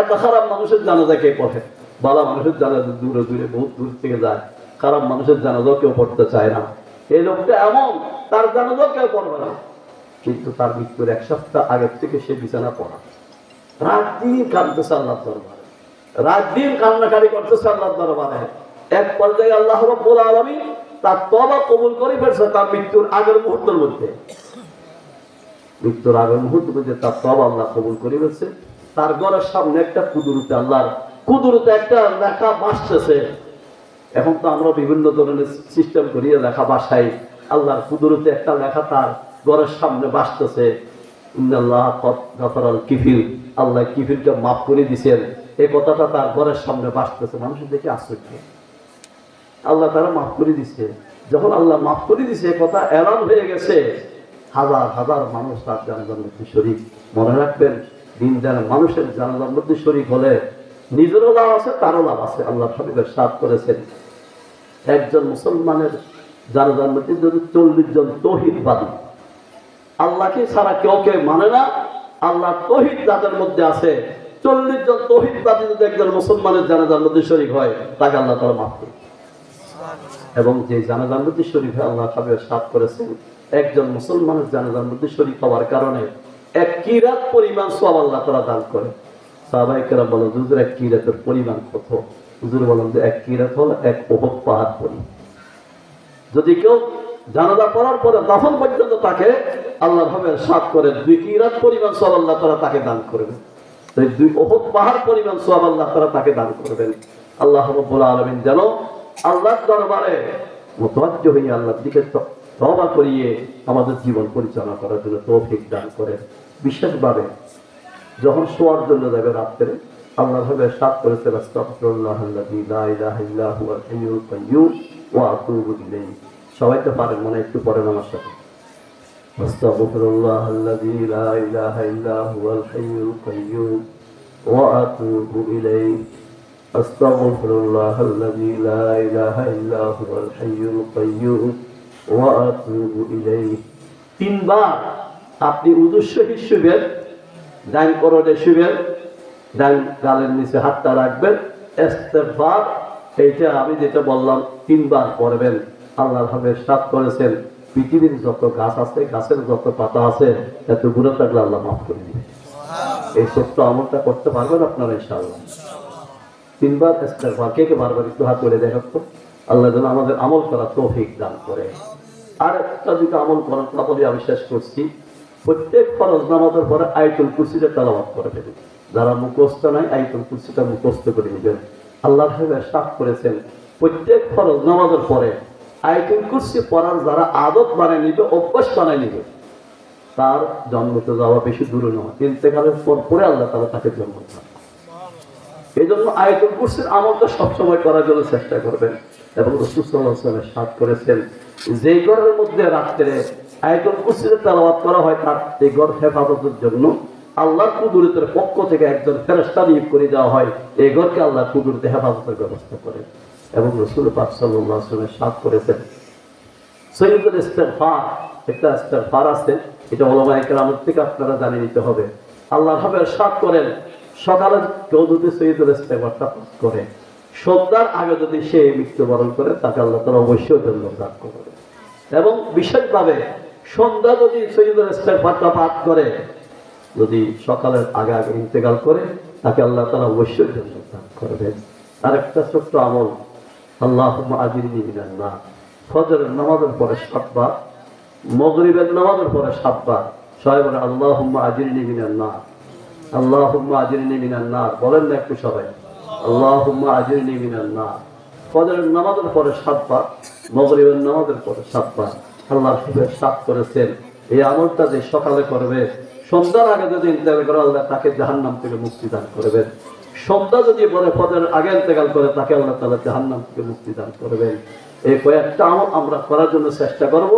এত খারাপ মানুষের জানাজা কে পড়ে? ভালো মানুষের জানাজা দূরে দূরে বহুত দূর থেকে যায়, খারাপ মানুষের জানাজাও কেউ পড়তে চায় না। এই লোকটা এমন, তার জানাজাও কেউ পড়বে না। কিন্তু তার মৃত্যুর 1 সপ্তাহ আগের থেকে সে বিছানা পড়া, রাত দিন কাঁদতেছে আল্লাহর দরবারে, রাত দিন কান্নাকারি করতেছে আল্লাহর দরবারে। এক পর্যায়ে আল্লাহ রাব্বুল আলামিন তার তওবা কবুল করে ফেলছে। তার মৃত্যুর আগের মুহূর্তের মধ্যে তার তওবা আল্লাহ কবুল করে ফেলছে। তার ঘরের সামনে একটা কুদরতে, আল্লাহর কুদরতে একটা লেখা ভাসতেছে। এখন তো আমরা বিভিন্ন ধরনের সিস্টেম করিয়ে লেখা বাসাই, আল্লাহর কুদরতে একটা লেখা তার ঘরের সামনে ভাসতেছে, ইন্নাল্লাহ কদ গাফারাল কিফিল, আল্লাহ কিফিলকে মাফ করে দিয়েছেন। এই কথাটা তার ঘরের সামনে ভাসতেছে। মানুষের দেখে আশ্চর্য, আল্লাহ তারা মাফ করে দিচ্ছে। যখন আল্লাহ মাফ করে দিছে, কথা এলান হয়ে গেছে, হাজার হাজার মানুষ তার জানাজার মধ্যে শরীক। মনে রাখবেন, দিন যারা মানুষের জানাজার মধ্যে শরীক হলে নিজেরও লাভ আছে, তারও লাভ আছে। আল্লাহ হাবিবের সাথ করেছেন, একজন মুসলমানের জানাজার মধ্যে যদি 40 জন তৌহিদবাদী, আল্লাহকে ছাড়া কেউ কেউ মানে না, আল্লাহ তৌহিদ যাদের মধ্যে আছে, 40 জন তৌহিদবাদী যদি একজন মুসলমানের জানাজার মধ্যে শরীক হয়, তাকে আল্লাহ তাআলা মাফ করে। এবং যে জানাজার মধ্যে শরীক হয়, আল্লাহ হাবিবের সাথ করেছেন, একজন মুসলমানের জানাজার মধ্যে শরীক হওয়ার কারণে 1 কিরাত পরিমাণ সওয়াব আল্লাহ তাআলা দান করে। সাহাবায়ে কেরাম বলেন, হুজুর 1 কিরাতের পরিমাণ কত? হুজুর বলেন যে 1 কিরাত হলো 1 উহুদ পাহাড় পরিমাণ। যদি কেউ জানাজা পড়ার পরে দাফন পর্যন্ত তাকে আল্লাহ ভাবে সাথ করে 2 কিরাত পরিমাণ সওয়াব আল্লাহ তাআলা তাকে দান করবেন। তাই 2 উহুদ পাহাড় পরিমাণ সওয়াব আল্লাহ তাআলা তাকে দান করবেন। আল্লাহ রাব্বুল আলামিন যেন আল্লাহর দরবারে মুতাওয়াজ্জিহ হয়ে আল্লাহর দিকে তওবা করিয়ে আমাদের জীবন পরিচালনা করার জন্য তৌফিক দান করেন। বিশেষভাবে যখন শোয়ার জন্য যাবে রাত্রে, আল্লাহ ভাবে সাথ করেছে, আস্তাগফিরুল্লাহাল্লাযী লা ইলাহা ইল্লা হুয়াল হাইয়ুল কাইয়্যুম ওয়া আতুবু ইলাইহি। সবাই তো পারেন, মনে একটু পড়েন আমার সাথে, আস্তাগফিরুল্লাহাল্লাযী লা ইলাহা ইল্লা হুয়াল হাইয়ুল কাইয়্যুম ওয়া আতুবু ইলাইহি, আস্তাগফিরুল্লাহাল্লাযী লা ইলাহা ইল্লা হুয়াল হাইয়ুল কাইয়্যুম ওয়া আতুবু ইলাইহি। 3 বার আপনি উযু শহীদ শুবেন, ডান করণে শুবেন, ডান গালের নিচে হাতটা রাখবেন, ইস্তেগফার, এইটা আমি যেটা বললাম 3 বার পড়বেন। আল্লাহর হাবিব সাথ করেছেন, পৃথিবীর যত গাছ আছে, গাছের যত পাতা আছে, এত গুনাহ থাকলে আল্লাহ মাফ করে দিবেন। এই ছোট্ট আমলটা করতে পারবেন আপনারা ইনশাআল্লাহ। 3 বার ইস্তেগফার, কে কে বারবার একটু হাত তুলে দেখান তো। আল্লাহ যেন আমাদের আমল করার তৌফিক দান করে। আর একটা যদি আমল করেন, তা বলে আমি শেষ করছি, প্রত্যেক ফরজ নামাজের পরে আয়াতুল কুরসিটা তেলাওয়াত করে দেবেন। যারা মুখস্থ নাই, আয়াতুল কুরসিটা মুখস্থ করে নেবেন। আল্লাহর হাবিব সাথ করেছেন, প্রত্যেক ফরজ নামাজের পরে আয়াতুল কুরসি পড়ার যারা আদত বানায় নিবে, অভ্যাস বানায় নিবে, তার জন্মতে যাওয়া বেশি দূরে নয়, ইন্তেকালের পর পরে আল্লাহ তাআলা তাকে জন্ম দেন। এই জন্য আয়াতুল কুরসির আমলটা সবসময় করার জন্য চেষ্টা করবেন। এবং রাসূল সাল্লাল্লাহু আলাইহি ওয়াসাল্লাম সাথ করেছেন, যে ঘরের মধ্যে রাত্রে আয়াতুল কুরসির তেলাওয়াত করা হয়, তার এই ঘর হেফাজতের জন্য আল্লাহর কুদরতের পক্ষ থেকে একজন ফেরেশতা নিয়োগ করে দেওয়া হয়, এই ঘরকে আল্লাহ কুদরতে হেফাজতের ব্যবস্থা করেন। এবং রাসূল পাক সাল্লাল্লাহু আলাইহি ওয়াসাল্লাম সাথ করেছেন, সাইয়্যিদুল ইস্তিগফার, একটা ইস্তিগফার আছে, এটা উলামায়ে কেরামের থেকে আপনারা জানিয়ে নিতে হবে। আল্লাহর হাবিব সাথ করেন, সকালে কেউ যদি সাইয়্যিদুল ইস্তিগফারটা পাঠ করে, সন্ধ্যার আগে যদি সে মৃত্যুবরণ করে, তাকে আল্লাহ তাআলা অবশ্যই জান্নাত দান করবেন। এবং বিশেষভাবে সন্ধ্যা যদি সাইয়্যিদুল ইস্তিগফারটা পাঠ করে, যদি সকালের আগে আগে ইন্তেকাল করে, তাকে আল্লাহ তাআলা অবশ্যই জান্নাত দান করবেন। আরেকটা ছোট্ট আমল, আল্লাহুম্মা আজিরনি মিনান নার, ফজরের নামাজের পরে 7 বার, মাগরিবের নামাজের পরে 7 বার, সবাই বলে আল্লাহুম্মা আজিরনি মিনান নার, আল্লাহুম্মা আজিরনি মিনান নার, বলেন না একটু সবাই, আল্লাহুম্মা আজিরনি মিনান নার। ফজরের নামাজের পরে 7 বার, মাগরিবের নামাজের পরে 7 বার। আল্লাহর হাবিব সাথ করেছেন, এই আমলটা যে সকালে করবে, সন্ধ্যার আগে যদি ইন্তেকাল করে, আল্লাহ তাকে জাহান্নাম থেকে মুক্তি দান করবেন। সন্ধ্যা যদি পরে ফজরের আগে ইন্তেকাল করে, তাকে আল্লাহ তাআলা জাহান্নাম থেকে মুক্তি দান করবেন। এই কয়েকটা আমল আমরা করার জন্য চেষ্টা করব।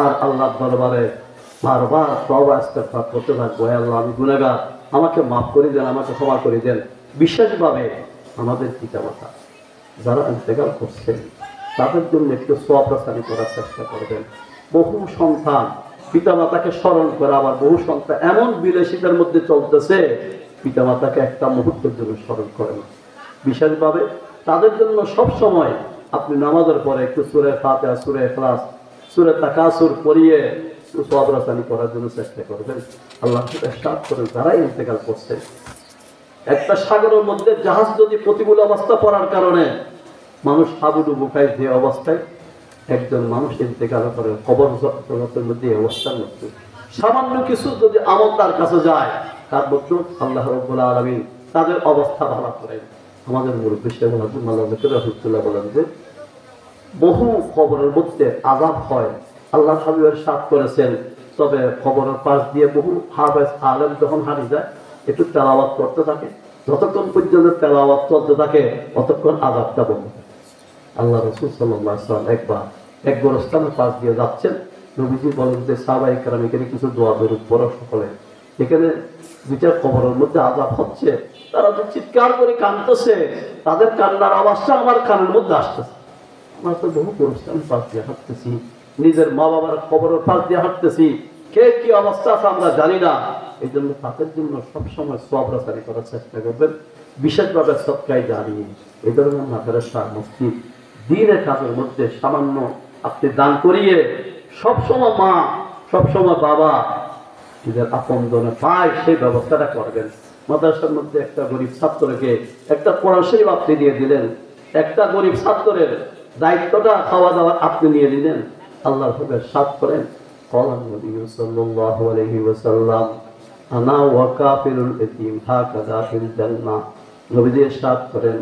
আর আল্লাহর দরবারে বারবার তওবা ইস্তিগফার করতে থাকবো, হে আল্লাহ আমি গুনাহগার, আমাকে মাফ করে দেন, আমাকে ক্ষমা করে দেন। বিশেষভাবে আমাদের পিতামাতা যারা ইন্তেকাল করছেন, তাদের জন্য একটু সওয়াবরাসানি করার চেষ্টা করবেন। বহু সন্তান পিতামাতাকে স্মরণ করে, আবার বহু সন্তান এমন বিলাসিতার মধ্যে চলতেছে, পিতামাতাকে একটা মুহূর্তের জন্য স্মরণ করেন। বিশেষভাবে তাদের জন্য সব সময় আপনি নামাজের পরে একটু সূরা ফাতিহা, সূরা ইখলাস, সূরা তাকাসুর পড়িয়ে সওয়াবরাসানি করার জন্য চেষ্টা করবেন। আল্লাহ সাথ করেন যারাই ইন্তেকাল করছে। একটা সাগরের মধ্যে জাহাজ যদি প্রতিকূল অবস্থা পড়ার কারণে মানুষ হাবুডুবু খায়, যে অবস্থায় একজন মানুষ ইন্তেকাল করে কবর জগতের মধ্যে এই অবস্থার মধ্যে সামান্য কিছু যদি আমল তার কাছে যায়, তার মধ্যে আল্লাহ রাব্বুল আলামিন তাদের অবস্থা ভালো করেন। আমাদের মুরব্বী শেখ রহমতুল্লাহ বলেন যে বহু কবরের মধ্যে আযাব হয়, আল্লাহ হাবিবের সাথ করেছেন, তবে কবরের পাশ দিয়ে বহু হাফেজ আলেম যখন হারিয়ে যায় একটু তেলাওয়াত করতে থাকে, যতক্ষণ পর্যন্ত তেলাওয়াত চলতে থাকে ততক্ষণ আযাবটা বন্ধ হয়। আল্লাহ রাসূল সাল্লাল্লাহু আলাইহি ওয়াসাল্লাম একবার এক গোরস্থানের পাশ দিয়ে যাচ্ছেন, নবীজি বলেন যে সাহাবায়ে কেরাম এখানে কিছু দোয়া দরুদ পড়ো সকলে। এখানে দুইটা কবরের মধ্যে আযাব হচ্ছে, তারা তো চিৎকার করে কাঁদতেছে, তাদের কান্নার আওয়াজটা আমার কানের মধ্যে আসতেছে। আমরা তো বহু গোরস্থানের পাশ দিয়ে হাঁটতেছি, নিজের মা বাবার কবরের পাশ দিয়ে হাঁটতেছি, কে কি অবস্থা আছে আমরা জানি না। এই জন্য তাদের জন্য সবসময় সওয়াবরাসানি করার চেষ্টা করবেন, বিশেষভাবে সদকায়ে জারিয়া এই ধরনের মাদ্রাসা মসজিদ দ্বীনের কাজের মধ্যে সামান্য আপনি দান করিয়ে সবসময় মা সবসময় বাবা এদের আপনজনে পায় সেই ব্যবস্থাটা করবেন। মাদ্রাসার মধ্যে একটা গরিব ছাত্রকে একটা কোরআন শরীফ আপনি দিয়ে দিলেন, একটা গরিব ছাত্রের দায়িত্বটা খাওয়া দাওয়া আপনি নিয়ে নিলেন, আল্লাহর হুকুমে সাথ করেন। ক্বালান নবী সাল্লাল্লাহু আলাইহি ওয়াসাল্লাম আনা ওয়া কাফিরুল ইতিম হাকাযা ফিল জান্নাহ। নবীজি ইরশাদ করেন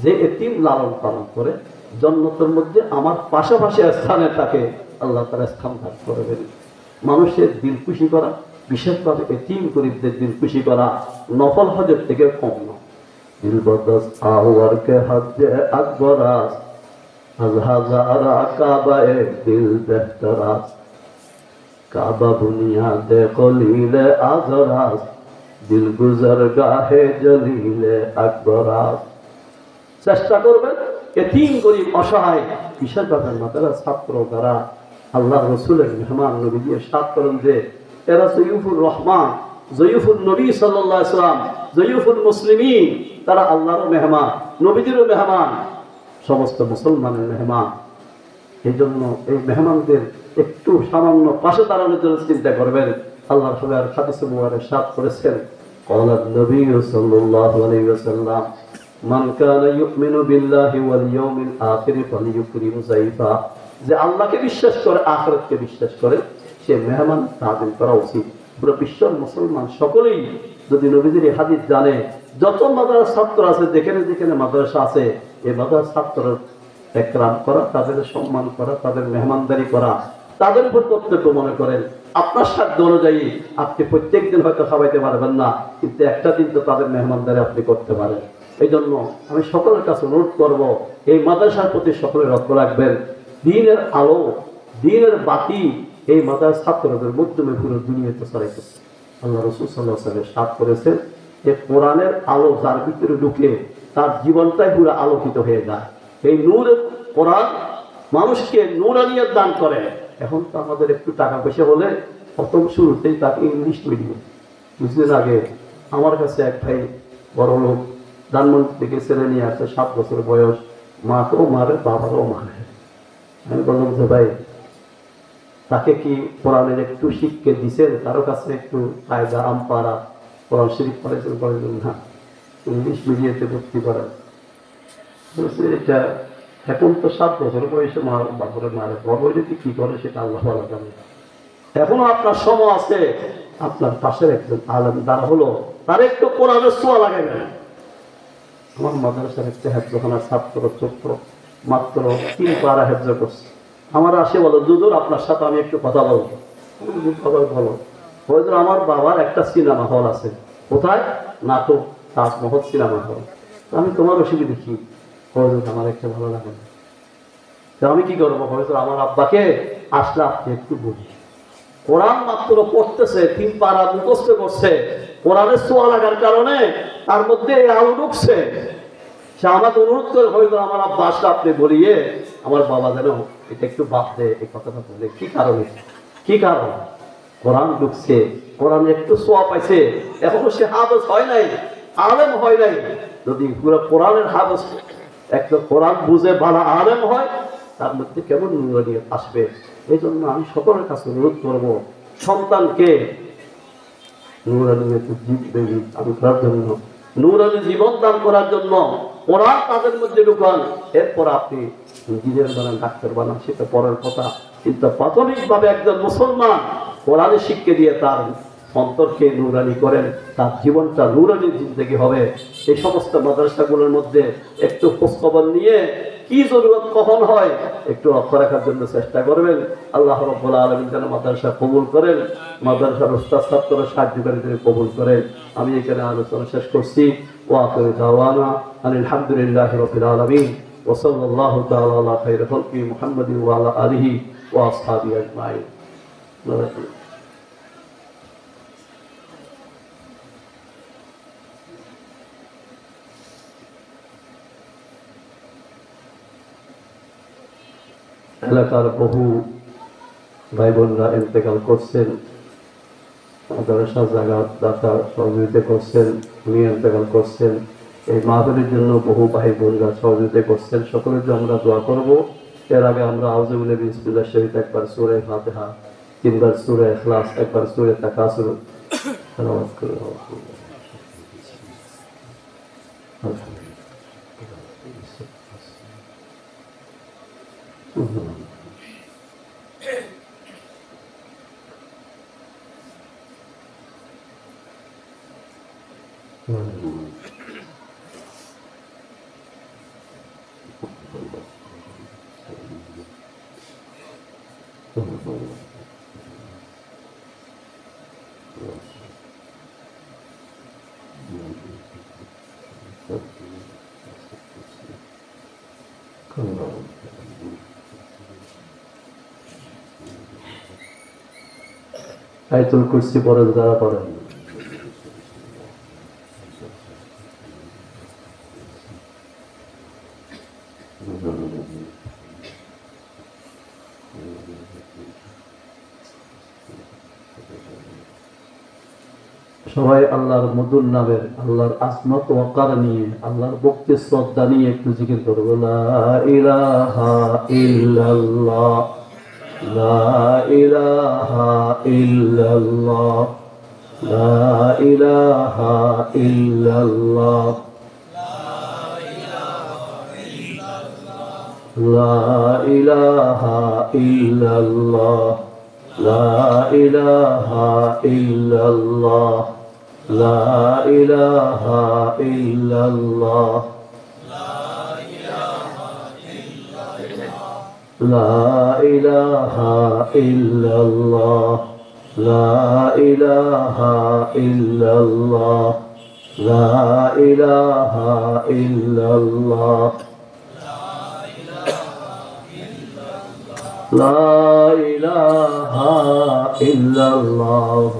যে এতিম লালন পালন করে জান্নাতের মধ্যে আমার পাশাপাশি স্থানে তাকে আল্লাহ তাআলা স্থান দান করবেন। মানুষের দিল খুশি করা, বিশেষভাবে এতিম গরিবদের দিল খুশি করা নফল হজের থেকে কম নয়। দিল বদস আওয়ার কে হজ্জে আকবরাস আজ হাজারা কাবা এক দিল বেহতরাস কাবা বুনিয়াদে খলিলে আজরাস দিল গুজর গাহে জলিলে আকবরাস। চেষ্টা করবেন এতিম গরিব অসহায় বিশেষভাবে মাদ্রাসার ছাত্র যারা আল্লাহ রসুলের মেহমান, নবীজি ইরশাদ করেন যে এরা জয়ুফুর রহমান, জয়ুফুল নবী সাল্লাল্লাহু আলাইহি ওয়াসাল্লাম, জয়ুফুল মুসলিমিন, তারা আল্লাহর মেহমান, নবীজিরও মেহমান, সমস্ত মুসলমানের মেহমান। এই জন্য এই মেহমানদের একটু সামান্য পাশে দাঁড়ানোর জন্য চিন্তা করবেন। আল্লাহ রাসূল হাদিসে মুবারকে ইরশাদ করেছেন ক্বালা নবী সাল্লাল্লাহু আলাইহি ওয়াসাল্লাম মান কানা ইউমিনু বিল্লাহি ওয়াল ইয়াউমিল আখির ফালিয়ুকরিম যায়ফা। যে আল্লাহকে বিশ্বাস করে আখিরাতকে বিশ্বাস করে সে মেহমান তাজিম করা উচিত। পুরো বিশ্বের মুসলমান সকলেই যদি নবীজির এই হাদিস জানে, যত মাদ্রাসা ছাত্র আছে যেখানে যেখানে মাদ্রাসা আছে এই মাদ্রাসা ছাত্রের একরাম করা, তাদের সম্মান করা, তাদের মেহমানদারি করা, তাদের উপর কর্তব্য মনে করেন। আপনার সাধ্য অনুযায়ী আপনি প্রত্যেক দিন হয়তো খাওয়াইতে পারবেন না, কিন্তু একটা দিন তো তাদের মেহমানদারি আপনি করতে পারেন। এই জন্য আমি সকলের কাছে অনুরোধ করব এই মাদ্রাসার প্রতি সকলে লক্ষ্য রাখবেন। দ্বীনের আলো, দ্বীনের বাতি এই মাদ্রাসার ছাত্রদের মাধ্যমে পুরো দুনিয়াতে ছড়াইতেছে। আল্লাহ রাসূল সাল্লাল্লাহু আলাইহি ওয়াসাল্লাম সাথ করেছেন যে কোরআনের আলো যার ভিতরে ঢুকে তার জীবনটাই পুরো আলোকিত হয়ে যায়। এই নূর কোরআন মানুষকে নূরানিয়ত দান করে। এখন তো আমাদের একটু টাকা পয়সা হলে প্রথম শুরুতেই তাকে ইংলিশ মিডিয়াম। কিছুদিন আগে আমার কাছে এক ভাই বড় লোক ধানমন্ডি থেকে ছেলে নিয়ে আসছে, 7 বছর বয়স, মাকেও মারে বাবারও মারে। আমি বললাম যে ভাই তাকে কি কোরআনের একটু শিক্ষা দিচ্ছেন, কারো কাছে একটু কায়দা আমপারা কোরআন শরীফ পড়েছেন? বলেছেন না, ইংলিশ মিডিয়াতে ভর্তি করেন। বলছে এটা এখন তো 7 বছর বয়সে বাপরে মারে, বড় যদি কি করে সেটা আল্লাহ ভালো জানে। এখনো আপনার সময় আছে, আপনার পাশের একজন আলেম দ্বারা হলো তার একটু কোরআনের ছোঁয়া লাগাবেন। আমার মাদ্রাসার একটা হেফজখানার ছাত্র ছোট্ট মাত্র 3 পারা হেফজ করছে। আমার আসে বলো দুদুর আপনার সাথে আমি একটু কথা বলবো। বলো হয়তো আমার বাবার একটা সিনেমা হল আছে, কোথায়? নাটক তাজমহল সিনেমা হল। আমি তোমার অসুবিধা কি? হয়তো আমার একটা ভালো লাগে না, আমি কি করবো? হয়তো আমার আব্বাকে আসলে আপনি একটু বুঝি। কোরআন মাত্র পড়তেছে, 3 পারা মুখস্থ করছে, কোরআনের ছোঁয়া লাগার কারণে তার মধ্যে আলো ঢুকছে। সে আমাকে অনুরোধ করে হয়তো আমার আব্বা আসলে আপনি বলিয়ে আমার বাবা যেন এটা একটু বাদ দেয়, এই কথাটা বলে। কি কারণে? কি কারণ? কোরআন ঢুকছে, কোরআন একটু ছোঁয়া পাইছে, এখনো সে হাফেজ হয় নাই, আলেম হয় নাই। যদি পুরো কোরআনের হাফেজ একটা কোরআন বুঝে ভালো আলেম হয়, তার মধ্যে কেমন নূরানিয়ত আসবে? এই জন্য আমি সকলের কাছে অনুরোধ করবো, সন্তানকে নুরানি করার জন্য, নুরানি জীবন দান করার জন্য ওরা তাদের মধ্যে ঢুকান। এরপর আপনি ইঞ্জিনিয়ার বানান, ডাক্তার বানান, সেটা পরের কথা। কিন্তু প্রাথমিকভাবে একজন মুসলমান কোরআনের শিক্ষা দিয়ে তার অন্তরকে নুরানি করেন, তার জীবনটা নুরানি জিন্দেগি হবে। এই সমস্ত মাদ্রাসাগুলোর মধ্যে একটু খোঁজখবর নিয়ে কি জরুরত কখন হয় একটু লক্ষ্য রাখার জন্য চেষ্টা করবেন। আল্লাহ রাব্বুল আলামিন যেন মাদ্রাসা কবুল করেন, মাদ্রাসার উস্তাদ ছাত্ররা সাহায্যকারীদের কবুল করেন। আমি এখানে আলোচনা শেষ করছি। ওয়া আখিরু দাওয়ানা আলহামদুলিল্লাহি রাব্বিল আলামিন ওয়া সাল্লাল্লাহু তাআলা আলা খায়রি খালকি মুহাম্মাদিন ওয়া আলা আলিহি ওয়া আসহাবিহি আজমাইন। এলাকার বহু ভাই বোনরা ইন্তেকাল করছেন, মাদ্রাসা জায়গা দাতা সহযোগিতা করছেন, উনি ইন্তেকাল করছেন। এই মাহফিলের জন্য বহু ভাই বোনরা সহযোগিতা করছেন, সকলের জন্য আমরা দোয়া করব। এর আগে আমরা আউযু বিল্লাহি বিসমিল্লাহির শরীফ একবার সূরা ফাতিহা, তিনবার সূরা ইখলাস, একবার সূরা তাকাসুর তেলাওয়াত করব। আয়াতুল কুরসি পড়েন যারা পড়েন। সবাই আল্লাহর মধুর নামের, আল্লাহর আজমত ওয়াকার নিয়ে, আল্লাহর ভক্তি শ্রদ্ধা নিয়ে একটু জিকির করবো। লা ইলাহা ইল্লাল্লাহ, লা ইলাহা ইল্লাল্লাহ, লা ইলাহা ইল্লাল্লাহ, লা ইলাহা ইল্লাল্লাহ, লা ইলাহা ইল্লাল্লাহ, লা ইলাহা ইল্লাল্লাহ, লা ইলাহা ইল্লাল্লাহ, লা ইলাহা ইল্লাল্লাহ, লা ইলাহা ইল্লাল্লাহ, লা ইলাহা ইল্লাল্লাহু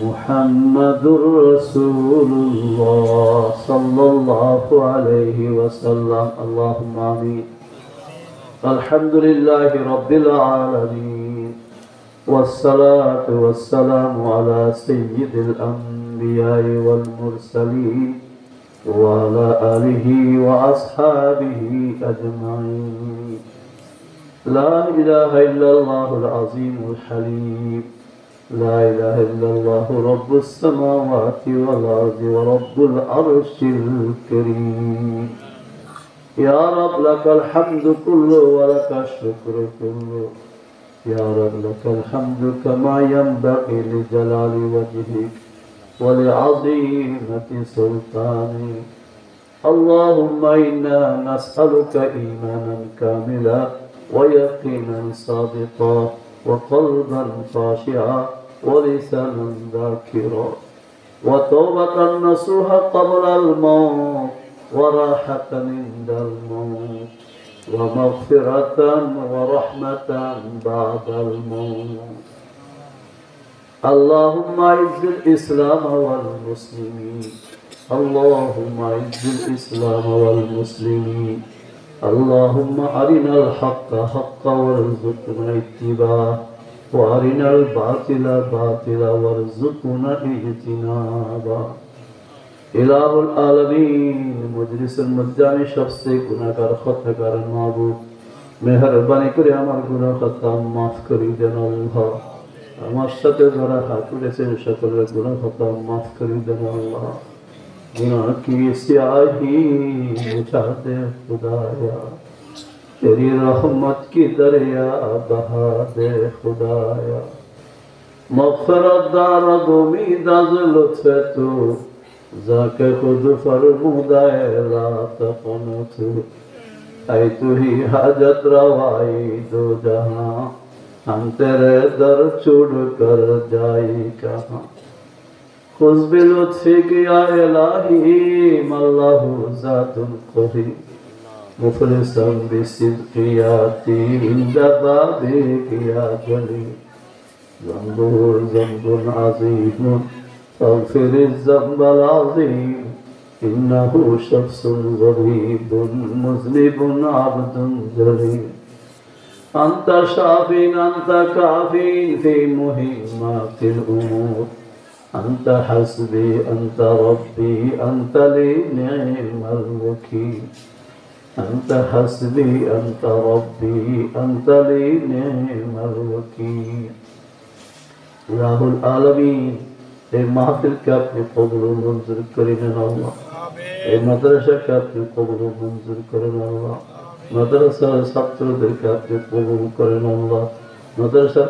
মুহাম্মাদুর রাসূলুল্লাহ সাল্লাল্লাহু আলাইহি ওয়াসাল্লাম। আল্লাহুম্মা আমিন। আলহামদুলিল্লাহি রাব্বিল আলামিন ওয়াসসালাতু ওয়াসসালামু আলা সাইয়্যিদিল আমবিয়াই ওয়াল মুরসালিন ওয়া আলা আলিহি ওয়া আসহাবিহি আজমাইন। لا إله إلا الله العظيم الحليم، لا إله إلا الله رب السماوات والأرض ورب العرش الكريم. يا رب لك الحمد كله ولك الشكر كله، يا رب لك الحمد كما ينبغي لجلال وجهك ولعظيمة سلطانك. اللهم إنا نسألك إيمانا كاملا ويقينا صادقا وقلبا خاشعا ولسانا ذاكرا وتوبة نصوحا قبل الموت وراحة عند الموت ومغفرة ورحمة بعد الموت. اللهم أعز الإسلام والمسلمين، اللهم أعز الإسلام والمسلمين. اللهم أرنا الحق حقا وارزقنا اتباعه وأرنا الباطل باطلا وارزقنا اجتنابه. إله العالمين مجلس المجاني شخص গুনাহগার খতাকার মাবুদ মেহরবানি করে আমার গুনাহ খাতা মাফ করে দেন আল্লাহ। আমার সাথে যারা হাত তুলেছেন সকলের গুনাহ খাতা মাফ করে দেন আল্লাহ। गुनाह की स्याही मिटा दे खुदाया, तेरी रहमत की दरिया बहा दे खुदाया। मग़फ़िरत दारद उम्मीद अज़ लुत्फ़ तू, ज़ाके खुद फ़रमूदाए ला तक़नतू। ऐ तू ही हाजत रवाई दो जहां, हम तेरे दर छोड़ कर जाए कहां। खुज़ बिलुत्फ़िक या इलाही मल्लाहु ज़ातुल क़वी, मुफ़लिसन बिसिद्क़ि याती इंदा बाबिक या जली। ज़ंबुहु ज़ंबुन अज़ीमुन फ़ग़फ़िरिज़ ज़ंबल अज़ीम, इन्नहु शख़्सुन ग़रीबुन मुज़निबुन अब्दुन जलील। अंता शाफ़िन अंता काफ़िन फ़ी मुहिम्मातिल उमूर, أنت حسبي أنت ربي أنت لي نعم الوكيل। أنت حسبي أنت ربي أنت لي نعم الوكيل। إله العالمين এই মাহফিলকে আপনি কবুল ও মঞ্জুর করেন আল্লাহ। এই মাদ্রাসাকে আপনি কবুল ও মঞ্জুর করেন আল্লাহ। মাদ্রাসার ছাত্রদেরকে আপনি কবুল করেন আল্লাহ। মাদ্রাসা